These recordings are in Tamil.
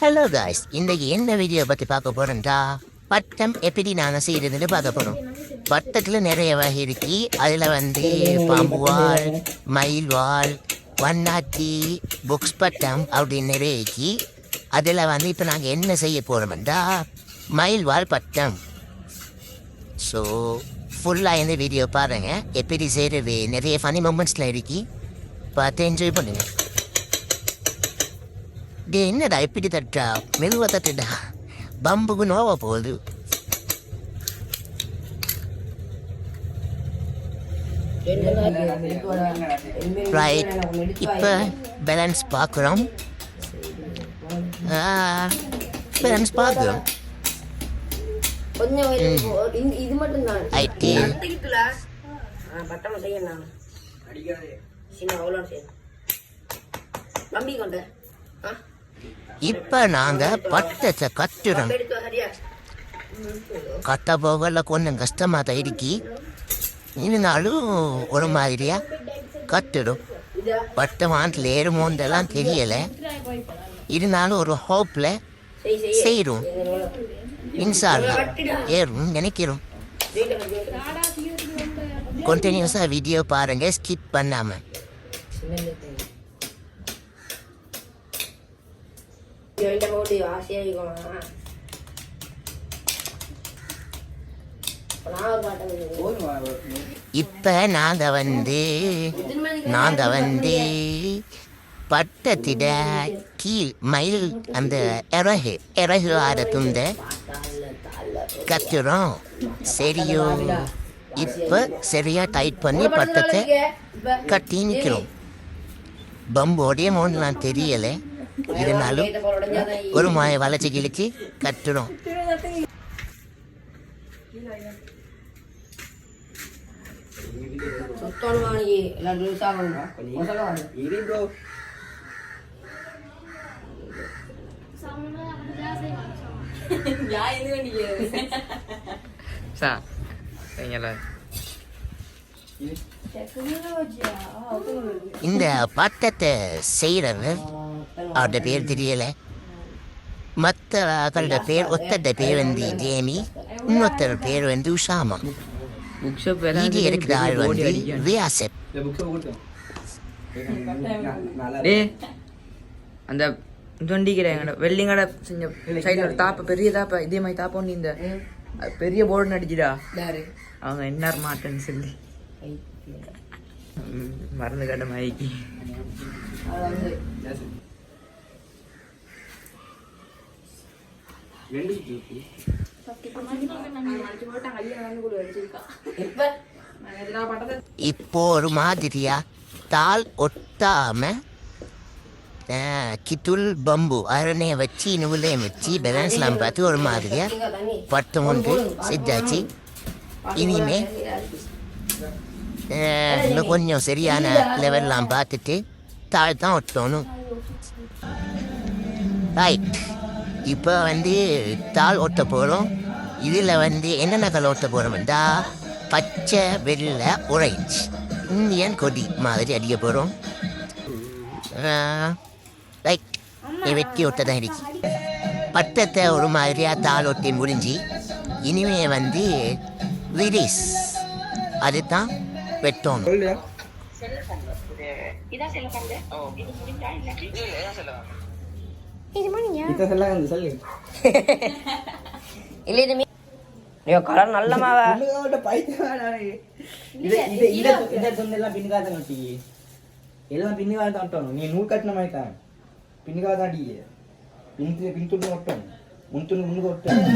ஹலோ காய்ஸ், இன்றைக்கு என்ன வீடியோ பற்றி பார்க்க போகிறோம்டா, பட்டம் எப்படி நாங்கள் செய்கிறதுன்னு பார்க்க போகிறோம். பட்டத்தில் நிறைய வகை இருக்கு. அதில் பாம்பு வால், மயில் வால், வண்ணாத்தி, புக்ஸ் பட்டம் அப்படின்னு நிறைய இருக்கு. அதில் இப்போ நாங்கள் என்ன செய்ய போகிறோம்டா, மயில் வால் பட்டம். ஸோ ஃபுல்லாக இந்த வீடியோ பாருங்கள். எப்படி செய்கிறது நிறைய ஃபனி மூமெண்ட்ஸில் இருக்கு, பார்த்து என்ஜாய் பண்ணுங்கள். டே என்னடா எப்படி தட்டா, மெதுவாக தட்டுடா, பம்புக்கு நோவா போகுது. ரைட், இப்போ பேலன்ஸ் பார்க்குறோம். பேலன்ஸ் பார்க்குறோம். இப்ப நாங்க பட்டத்தை கட்டுறோம். கட்ட போகல கொஞ்சம் கஷ்டமா தான் இருக்கு, இருந்தாலும் ஒரு மாதிரியா கட்டுடும். பட்ட வாண்டில் ஏறுமோன்றெல்லாம் தெரியல, இருந்தாலும் ஒரு ஹோப்ல செய்யறோம். இன்ஷா அல்லாஹ் ஏறும் நினைக்கிறோம். கண்டினியூஸா வீடியோ பாருங்க, ஸ்கிப் பண்ணாம. இப்ப நாங்க பட்டத்திட கீழ் மயில் அந்த இறகு ஆட துண்ட கத்துறோம். சரியோ, இப்ப சரியா டைட் பண்ணி பட்டத்தை கட்டி நிக்கிறோம். பம்போடைய மோன்லாம் தெரியல, இருந்தாலும் ஒரு மாய வளைச்சி கிழிச்சு கட்டுறோம். இந்த பட்டத்தை செய்யறவர் அவருடைய பேர் தெரியல. மற்றவர்களோட பேர், ஒத்தட பேர் ஜேமி, இன்னொருத்தர் பேர் உஷாமா. இது இருக்கிற ஆள் வியாசப். அந்த தொண்டிக்கிற வெள்ளிங்கடை செஞ்ச சைடில் தாப்ப பெரிய தாப்பா இதே மாதிரி தாப்பா ஒன்று இந்த பெரிய போர்டு நடிச்சுடா. அவங்க என்ன மாட்டேன்னு சொல்லி மறந்து கட்ட மாய்க்கு. இப்போ ஒரு மாதிரியா தாள் ஒட்டாம கிட்டுல் பம்பு அரணைய வச்சு நூலையும் வச்சு பேலன்ஸ்லாம் பார்த்து ஒரு மாதிரியா பட்டம் ஒன்று செஞ்சாச்சு. இனிமே இன்னும் கொஞ்சம் சரியான லெவல்லாம் பார்த்துட்டு தாழ் தான் ஒட்டணும். ரைட், இப்போ தாள் ஒட்ட போகிறோம். இதில் என்னென்ன கலர் ஒட்ட போகிறோம்டா, பச்சை, வெள்ளை, ஆரஞ்சு, இந்தியன் கொடி மாதிரி அடிக்க போகிறோம். ரைட், வெட்டி ஒட்ட தான் இருக்கு. பட்டத்தை ஒரு மாதிரியாக தாள் ஒட்டி முடிஞ்சு இனிமே ரிலீஸ், அதுதான் வெட்டணும். கலர் நல்ல மாவா எல்லாம் பின்னுக்காக தான் ஒட்டணும். நீ நூல் கட்டின மாதிரி தான் பின்னுக்காக தான் அடிக்க. பின்துண்டு ஒட்டணும், முன்துண்டு முன்னுக்கு ஒட்டணும்.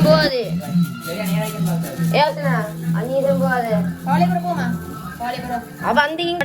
போகாது, 5 நிமிஷம் போகாது. அப்ப அந்த இங்க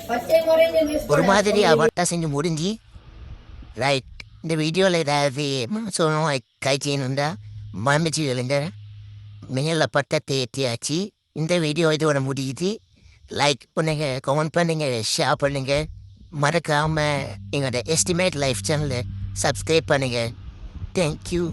பச்சை முறைஞ்சு ஒரு மாதிரி அவட்டா செஞ்சு முடிஞ்சு ரைட். இந்த வீடியோவில் ஏதாவது சொல்லணும் கை செய்யணுண்டா மறந்துச்சு இல்லைங்க. மேலே பட்டத்தை ஏற்றியாச்சு. இந்த வீடியோ இதோட முடியுது. லைக் பண்ணுங்க, கமெண்ட் பண்ணுங்க, ஷேர் பண்ணுங்க. மறக்காமல் எங்களோட எஸ்டிமேட் லைஃப் சேனலை சப்ஸ்கிரைப் பண்ணுங்க. தேங்க்யூ.